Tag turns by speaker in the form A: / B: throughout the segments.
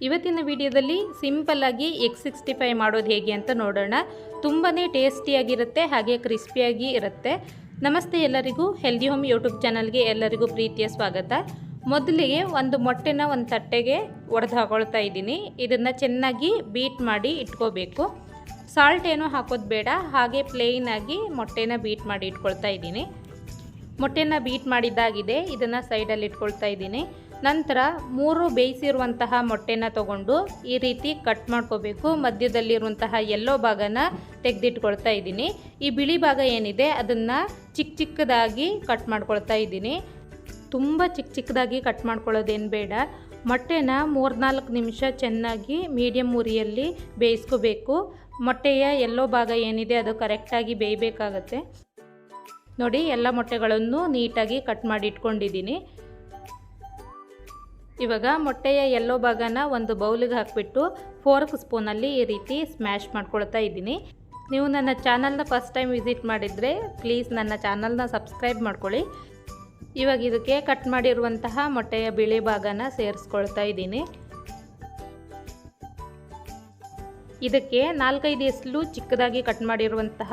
A: ಇವತ್ತಿನ ವಿಡಿಯೋದಲ್ಲಿ ಸಿಂಪಲ್ಲಾಗಿ ಎಗ್ 65 ಮಾಡೋದು ಹೇಗೆ ಅಂತ ನೋಡೋಣ. ತುಂಬಾ ಟೇಸ್ಟಿಯಾಗಿರುತ್ತೆ, ಹಾಗೆ ಕ್ರಿಸ್ಪಿಯಾಗಿ ಇರುತ್ತೆ. ನಮಸ್ತೆ ಎಲ್ಲರಿಗೂ, ಹೆಲ್ದಿ ಹೋಮ್ ಯೂಟ್ಯೂಬ್ ಚಾನಲ್ಗೆ ಎಲ್ಲರಿಗೂ ಪ್ರೀತಿಯ ಸ್ವಾಗತ. ಮೊದಲಿಗೆ ಒಂದು ಮೊಟ್ಟೆನ ಒಂದು ತಟ್ಟೆಗೆ ಒಡೆದು ಹಾಕೊಳ್ತಾ ಇದ್ದೀನಿ. ಇದನ್ನು ಚೆನ್ನಾಗಿ ಬೀಟ್ ಮಾಡಿ ಇಟ್ಕೋಬೇಕು. ಸಾಲ್ಟ್ ಏನೂ ಹಾಕೋದು ಬೇಡ, ಹಾಗೆ ಪ್ಲೇನಾಗಿ ಮೊಟ್ಟೆನ ಬೀಟ್ ಮಾಡಿ ಇಟ್ಕೊಳ್ತಾ ಇದ್ದೀನಿ. ಮೊಟ್ಟೆನ ಬೀಟ್ ಮಾಡಿದ್ದಾಗಿದೆ, ಇದನ್ನು ಸೈಡಲ್ಲಿ ಇಟ್ಕೊಳ್ತಾ ಇದ್ದೀನಿ. ನಂತರ 3 ಬೇಯಿಸಿರುವಂತಹ ಮೊಟ್ಟೆನ ತಗೊಂಡು ಈ ರೀತಿ ಕಟ್ ಮಾಡ್ಕೋಬೇಕು. ಮಧ್ಯದಲ್ಲಿರುವಂತಹ ಯೆಲ್ಲೋ ಭಾಗನ ತೆಗೆದಿಟ್ಕೊಳ್ತಾ ಇದ್ದೀನಿ. ಈ ಬಿಳಿ ಭಾಗ ಏನಿದೆ ಅದನ್ನು ಚಿಕ್ಕ ಚಿಕ್ಕದಾಗಿ ಕಟ್ ಮಾಡ್ಕೊಳ್ತಾ ಇದ್ದೀನಿ. ತುಂಬ ಚಿಕ್ಕದಾಗಿ ಕಟ್ ಮಾಡ್ಕೊಳ್ಳೋದೇನು ಬೇಡ. ಮೊಟ್ಟೆನ 3-4 ನಿಮಿಷ ಚೆನ್ನಾಗಿ ಮೀಡಿಯಮ್ ಉರಿಯಲ್ಲಿ ಬೇಯಿಸ್ಕೋಬೇಕು. ಮೊಟ್ಟೆಯ ಯೆಲ್ಲೋ ಭಾಗ ಏನಿದೆ ಅದು ಕರೆಕ್ಟಾಗಿ ಬೇಯಬೇಕಾಗತ್ತೆ. ನೋಡಿ, ಎಲ್ಲ ಮೊಟ್ಟೆಗಳನ್ನು ನೀಟಾಗಿ ಕಟ್ ಮಾಡಿ ಇಟ್ಕೊಂಡಿದ್ದೀನಿ. ಇವಾಗ ಮೊಟ್ಟೆಯ ಯೆಲ್ಲೋ ಭಾಗನ ಒಂದು ಬೌಲಿಗೆ ಹಾಕಿಬಿಟ್ಟು ಫೋರ್ಕ್ ಸ್ಪೂನಲ್ಲಿ ಈ ರೀತಿ ಸ್ಮ್ಯಾಶ್ ಮಾಡ್ಕೊಳ್ತಾ ಇದ್ದೀನಿ. ನೀವು ನನ್ನ ಚಾನಲ್ನ ಫಸ್ಟ್ ಟೈಮ್ ವಿಸಿಟ್ ಮಾಡಿದರೆ ಪ್ಲೀಸ್ ನನ್ನ ಚಾನಲ್ನ ಸಬ್ಸ್ಕ್ರೈಬ್ ಮಾಡ್ಕೊಳ್ಳಿ. ಇವಾಗ ಇದಕ್ಕೆ ಕಟ್ ಮಾಡಿರುವಂತಹ ಮೊಟ್ಟೆಯ ಬಿಳಿ ಭಾಗನ ಸೇರಿಸ್ಕೊಳ್ತಾ ಇದ್ದೀನಿ. ಇದಕ್ಕೆ 4-5 ಎಸಳು ಚಿಕ್ಕದಾಗಿ ಕಟ್ ಮಾಡಿರುವಂತಹ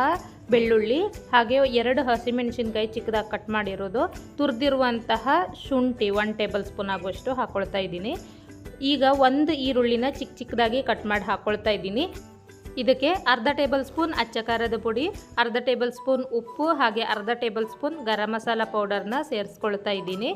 A: ಬೆಳ್ಳುಳ್ಳಿ, ಹಾಗೆ 2 ಹಸಿಮೆಣಸಿನ್ಕಾಯಿ ಚಿಕ್ಕದಾಗಿ ಕಟ್ ಮಾಡಿರೋದು, ತುರಿದಿರುವಂತಹ ಶುಂಠಿ 1 ಟೇಬಲ್ ಸ್ಪೂನ್ ಆಗುವಷ್ಟು ಹಾಕ್ಕೊಳ್ತಾ ಇದ್ದೀನಿ. ಈಗ 1 ಈರುಳ್ಳಿನ ಚಿಕ್ಕದಾಗಿ ಕಟ್ ಮಾಡಿ ಹಾಕ್ಕೊಳ್ತಾ ಇದ್ದೀನಿ. ಇದಕ್ಕೆ ಅರ್ಧ ಟೇಬಲ್ ಸ್ಪೂನ್ ಅಚ್ಚ ಖಾರದ ಪುಡಿ, ಅರ್ಧ ಟೇಬಲ್ ಸ್ಪೂನ್ ಉಪ್ಪು, ಹಾಗೆ ಅರ್ಧ ಟೇಬಲ್ ಸ್ಪೂನ್ ಗರಂ ಮಸಾಲ ಪೌಡರ್ನ ಸೇರಿಸ್ಕೊಳ್ತಾ ಇದ್ದೀನಿ.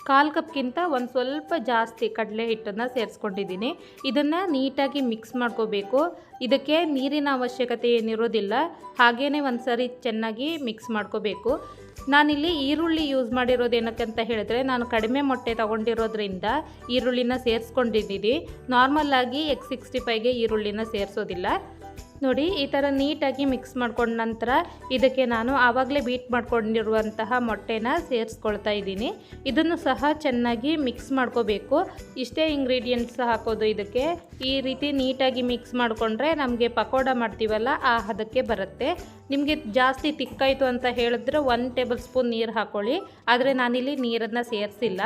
A: 1/4 ಕಪ್ಗಿಂತ ಒಂದು ಸ್ವಲ್ಪ ಜಾಸ್ತಿ ಕಡಲೆ ಹಿಟ್ಟನ್ನು ಸೇರಿಸ್ಕೊಂಡಿದ್ದೀನಿ. ಇದನ್ನು ನೀಟಾಗಿ ಮಿಕ್ಸ್ ಮಾಡ್ಕೋಬೇಕು. ಇದಕ್ಕೆ ನೀರಿನ ಅವಶ್ಯಕತೆ ಏನಿರೋದಿಲ್ಲ, ಹಾಗೇ ಒಂದು ಸರಿ ಚೆನ್ನಾಗಿ ಮಿಕ್ಸ್ ಮಾಡ್ಕೋಬೇಕು. ನಾನಿಲ್ಲಿ ಈರುಳ್ಳಿ ಯೂಸ್ ಮಾಡಿರೋದು ಏನಕ್ಕಂತ ಹೇಳಿದ್ರೆ, ನಾನು ಕಡಿಮೆ ಮೊಟ್ಟೆ ತೊಗೊಂಡಿರೋದ್ರಿಂದ ಈರುಳ್ಳಿನ ಸೇರಿಸ್ಕೊಂಡಿದ್ದೀನಿ. ನಾರ್ಮಲ್ಲಾಗಿ ಎಗ್ 65ಗೆ ಈರುಳ್ಳಿನ ಸೇರಿಸೋದಿಲ್ಲ. ನೋಡಿ, ಈ ಥರ ನೀಟಾಗಿ ಮಿಕ್ಸ್ ಮಾಡ್ಕೊಂಡ ನಂತರ ಇದಕ್ಕೆ ನಾನು ಆವಾಗಲೇ ಬೀಟ್ ಮಾಡ್ಕೊಂಡಿರುವಂತಹ ಮೊಟ್ಟೆನ ಸೇರಿಸ್ಕೊಳ್ತಾ ಇದ್ದೀನಿ. ಇದನ್ನು ಸಹ ಚೆನ್ನಾಗಿ ಮಿಕ್ಸ್ ಮಾಡ್ಕೋಬೇಕು. ಇಷ್ಟೇ ಇಂಗ್ರೀಡಿಯೆಂಟ್ಸ್ ಹಾಕೋದು ಇದಕ್ಕೆ. ಈ ರೀತಿ ನೀಟಾಗಿ ಮಿಕ್ಸ್ ಮಾಡಿಕೊಂಡ್ರೆ ನಮಗೆ ಪಕೋಡ ಮಾಡ್ತೀವಲ್ಲ ಆ ಹದಕ್ಕೆ ಬರುತ್ತೆ. ನಿಮಗೆ ಜಾಸ್ತಿ ತಿಕ್ಕಾಯಿತು ಅಂತ ಹೇಳಿದ್ರೆ 1 ಟೇಬಲ್ ಸ್ಪೂನ್ ನೀರು ಹಾಕ್ಕೊಳ್ಳಿ, ಆದರೆ ನಾನಿಲ್ಲಿ ನೀರನ್ನು ಸೇರಿಸಿಲ್ಲ.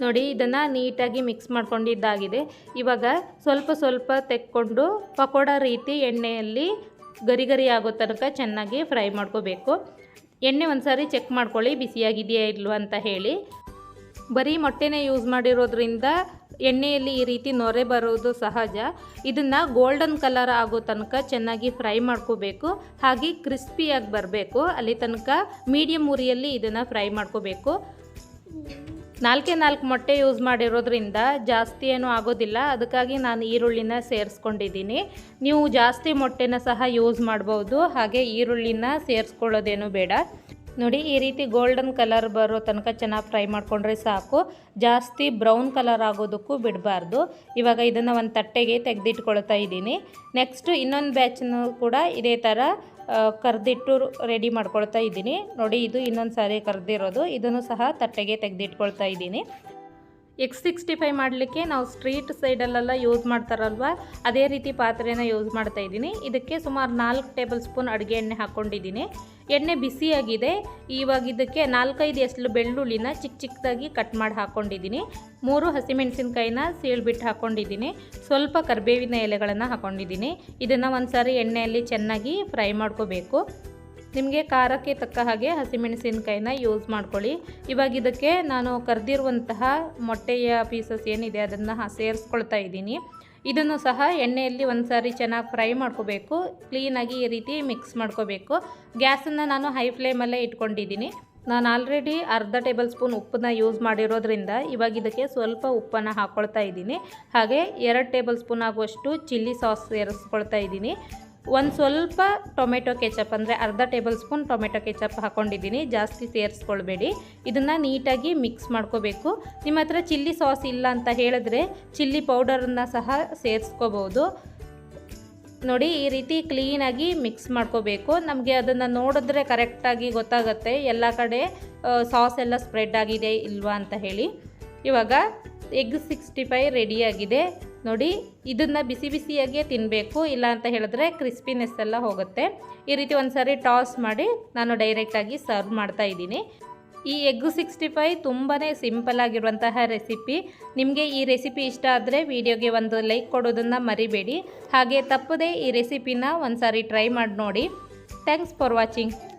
A: ನೋಡಿ, ಇದನ್ನು ನೀಟಾಗಿ ಮಿಕ್ಸ್ ಮಾಡ್ಕೊಂಡಿದ್ದಾಗಿದೆ. ಇವಾಗ ಸ್ವಲ್ಪ ತೆಕ್ಕೊಂಡು ಪಕೋಡ ರೀತಿ ಎಣ್ಣೆಯಲ್ಲಿ ಗರಿ ಆಗೋ ತನಕ ಚೆನ್ನಾಗಿ ಫ್ರೈ ಮಾಡ್ಕೋಬೇಕು. ಎಣ್ಣೆ ಒಂದು ಸಾರಿ ಚೆಕ್ ಮಾಡ್ಕೊಳ್ಳಿ ಬಿಸಿಯಾಗಿದೆಯಾ ಇಲ್ವಾ ಅಂತ ಹೇಳಿ. ಬರೀ ಮೊಟ್ಟೆನೇ ಯೂಸ್ ಮಾಡಿರೋದ್ರಿಂದ ಎಣ್ಣೆಯಲ್ಲಿ ಈ ರೀತಿ ನೊರೆ ಬರೋದು ಸಹಜ. ಇದನ್ನು ಗೋಲ್ಡನ್ ಕಲರ್ ಆಗೋ ತನಕ ಚೆನ್ನಾಗಿ ಫ್ರೈ ಮಾಡ್ಕೋಬೇಕು, ಹಾಗೆ ಕ್ರಿಸ್ಪಿಯಾಗಿ ಬರಬೇಕು. ಅಲ್ಲಿ ತನಕ ಮೀಡಿಯಮ್ ಉರಿಯಲ್ಲಿ ಇದನ್ನು ಫ್ರೈ ಮಾಡ್ಕೋಬೇಕು. 4 ಮೊಟ್ಟೆ ಯೂಸ್ ಮಾಡಿರೋದ್ರಿಂದ ಜಾಸ್ತಿ ಏನೂ ಆಗೋದಿಲ್ಲ, ಅದಕ್ಕಾಗಿ ನಾನು ಈರುಳ್ಳಿನ ಸೇರಿಸ್ಕೊಂಡಿದ್ದೀನಿ. ನೀವು ಜಾಸ್ತಿ ಮೊಟ್ಟೆನ ಸಹ ಯೂಸ್ ಮಾಡ್ಬೋದು, ಹಾಗೆ ಈರುಳ್ಳಿನ ಸೇರಿಸ್ಕೊಳ್ಳೋದೇನು ಬೇಡ. ನೋಡಿ, ಈ ರೀತಿ ಗೋಲ್ಡನ್ ಕಲರ್ ಬರೋ ತನಕ ಚೆನ್ನಾಗಿ ಫ್ರೈ ಮಾಡಿಕೊಂಡ್ರೆ ಸಾಕು. ಜಾಸ್ತಿ ಬ್ರೌನ್ ಕಲರ್ ಆಗೋದಕ್ಕೂ ಬಿಡಬಾರ್ದು. ಇವಾಗ ಇದನ್ನು ಒಂದು ತಟ್ಟೆಗೆ ತೆಗೆದಿಟ್ಕೊಳ್ತಾ ಇದ್ದೀನಿ. ನೆಕ್ಸ್ಟು ಇನ್ನೊಂದು ಬ್ಯಾಚನ್ನು ಕೂಡ ಇದೇ ಥರ ಕರೆದಿಟ್ಟು ರೆಡಿ ಮಾಡ್ಕೊಳ್ತಾ ಇದ್ದೀನಿ. ನೋಡಿ, ಇದು ಇನ್ನೊಂದು ಸಾರಿ ಕರೆದಿರೋದು. ಇದನ್ನು ಸಹ ತಟ್ಟೆಗೆ ತೆಗೆದಿಟ್ಕೊಳ್ತಾ ಇದ್ದೀನಿ. ಎಗ್ 65 ಮಾಡಲಿಕ್ಕೆ ನಾವು ಸ್ಟ್ರೀಟ್ ಸೈಡಲ್ಲೆಲ್ಲ ಯೂಸ್ ಮಾಡ್ತಾರಲ್ವ, ಅದೇ ರೀತಿ ಪಾತ್ರೆನ ಯೂಸ್ ಮಾಡ್ತಾ ಇದ್ದೀನಿ. ಇದಕ್ಕೆ ಸುಮಾರು 4 ಟೇಬಲ್ ಸ್ಪೂನ್ ಅಡುಗೆ ಎಣ್ಣೆ ಹಾಕ್ಕೊಂಡಿದ್ದೀನಿ. ಎಣ್ಣೆ ಬಿಸಿಯಾಗಿದೆ. ಇವಾಗ ಇದಕ್ಕೆ 4-5 ಎಸಳು ಬೆಳ್ಳುಳ್ಳಿನ ಚಿಕ್ಕದಾಗಿ ಕಟ್ ಮಾಡಿ ಹಾಕ್ಕೊಂಡಿದ್ದೀನಿ. 3 ಹಸಿಮೆಣಸಿನ್ಕಾಯಿನ ಸೀಳ್ಬಿಟ್ಟು ಹಾಕ್ಕೊಂಡಿದ್ದೀನಿ. ಸ್ವಲ್ಪ ಕರಿಬೇವಿನ ಎಲೆಗಳನ್ನು ಹಾಕ್ಕೊಂಡಿದ್ದೀನಿ. ಇದನ್ನು ಒಂದು ಸಾರಿ ಎಣ್ಣೆಯಲ್ಲಿ ಚೆನ್ನಾಗಿ ಫ್ರೈ ಮಾಡ್ಕೋಬೇಕು. ನಿಮಗೆ ಖಾರಕ್ಕೆ ತಕ್ಕ ಹಾಗೆ ಹಸಿಮೆಣಸಿನ್ಕಾಯಿನ ಯೂಸ್ ಮಾಡ್ಕೊಳ್ಳಿ. ಇವಾಗ ಇದಕ್ಕೆ ನಾನು ಕರೆದಿರುವಂತಹ ಮೊಟ್ಟೆಯ ಪೀಸಸ್ ಏನಿದೆ ಅದನ್ನು ಸೇರಿಸ್ಕೊಳ್ತಾ ಇದ್ದೀನಿ. ಇದನ್ನು ಸಹ ಎಣ್ಣೆಯಲ್ಲಿ ಒಂದು ಸಾರಿ ಚೆನ್ನಾಗಿ ಫ್ರೈ ಮಾಡ್ಕೋಬೇಕು. ಕ್ಲೀನಾಗಿ ಈ ರೀತಿ ಮಿಕ್ಸ್ ಮಾಡ್ಕೋಬೇಕು. ಗ್ಯಾಸನ್ನು ನಾನು ಹೈ ಫ್ಲೇಮಲ್ಲೇ ಇಟ್ಕೊಂಡಿದ್ದೀನಿ. ನಾನು ಆಲ್ರೆಡಿ ಅರ್ಧ ಟೇಬಲ್ ಸ್ಪೂನ್ ಉಪ್ಪನ್ನ ಯೂಸ್ ಮಾಡಿರೋದ್ರಿಂದ ಇವಾಗ ಇದಕ್ಕೆ ಸ್ವಲ್ಪ ಉಪ್ಪನ್ನು ಹಾಕ್ಕೊಳ್ತಾ ಇದ್ದೀನಿ. ಹಾಗೆ 2 ಟೇಬಲ್ ಸ್ಪೂನ್ ಆಗುವಷ್ಟು ಚಿಲ್ಲಿ ಸಾಸ್ ಸೇರಿಸ್ಕೊಳ್ತಾ ಇದ್ದೀನಿ. ಒಂದು ಸ್ವಲ್ಪ ಟೊಮೆಟೊ ಕೆಚಪ್, ಅಂದರೆ ಅರ್ಧ ಟೇಬಲ್ ಸ್ಪೂನ್ ಟೊಮೆಟೊ ಕೆಚಪ್ ಹಾಕ್ಕೊಂಡಿದ್ದೀನಿ. ಜಾಸ್ತಿ ಸೇರಿಸ್ಕೊಳ್ಬೇಡಿ. ಇದನ್ನು ನೀಟಾಗಿ ಮಿಕ್ಸ್ ಮಾಡ್ಕೋಬೇಕು. ನಿಮ್ಮ ಹತ್ರ ಚಿಲ್ಲಿ ಸಾಸ್ ಇಲ್ಲ ಅಂತ ಹೇಳಿದ್ರೆ ಚಿಲ್ಲಿ ಪೌಡರನ್ನು ಸಹ ಸೇರಿಸ್ಕೋಬೋದು. ನೋಡಿ, ಈ ರೀತಿ ಕ್ಲೀನಾಗಿ ಮಿಕ್ಸ್ ಮಾಡ್ಕೋಬೇಕು. ನಮಗೆ ಅದನ್ನು ನೋಡಿದ್ರೆ ಕರೆಕ್ಟಾಗಿ ಗೊತ್ತಾಗುತ್ತೆ ಎಲ್ಲ ಕಡೆ ಸಾಸ್ ಎಲ್ಲ ಸ್ಪ್ರೆಡ್ ಆಗಿದೆ ಇಲ್ವಾ ಅಂತ ಹೇಳಿ. ಇವಾಗ ಎಗ್ 65 ರೆಡಿಯಾಗಿದೆ. ನೋಡಿ, ಇದನ್ನು ಬಿಸಿಯಾಗಿಯೇ ತಿನ್ನಬೇಕು, ಇಲ್ಲ ಅಂತ ಹೇಳಿದ್ರೆ ಕ್ರಿಸ್ಪಿನೆಸ್ ಎಲ್ಲ ಹೋಗುತ್ತೆ. ಈ ರೀತಿ ಒಂದು ಸಾರಿ ಟಾಸ್ ಮಾಡಿ ನಾನು ಡೈರೆಕ್ಟಾಗಿ ಸರ್ವ್ ಮಾಡ್ತಾ ಇದ್ದೀನಿ. ಈ ಎಗ್ 65 ತುಂಬಾ ಸಿಂಪಲ್ ಆಗಿರುವಂತಹ ರೆಸಿಪಿ. ನಿಮಗೆ ಈ ರೆಸಿಪಿ ಇಷ್ಟ ಆದರೆ ವಿಡಿಯೋಗೆ ಒಂದು ಲೈಕ್ ಕೊಡೋದನ್ನು ಮರಿಬೇಡಿ. ಹಾಗೆ ತಪ್ಪದೇ ಈ ರೆಸಿಪಿನ ಒಂದು ಸಾರಿ ಟ್ರೈ ಮಾಡಿ ನೋಡಿ. Thanks for watching.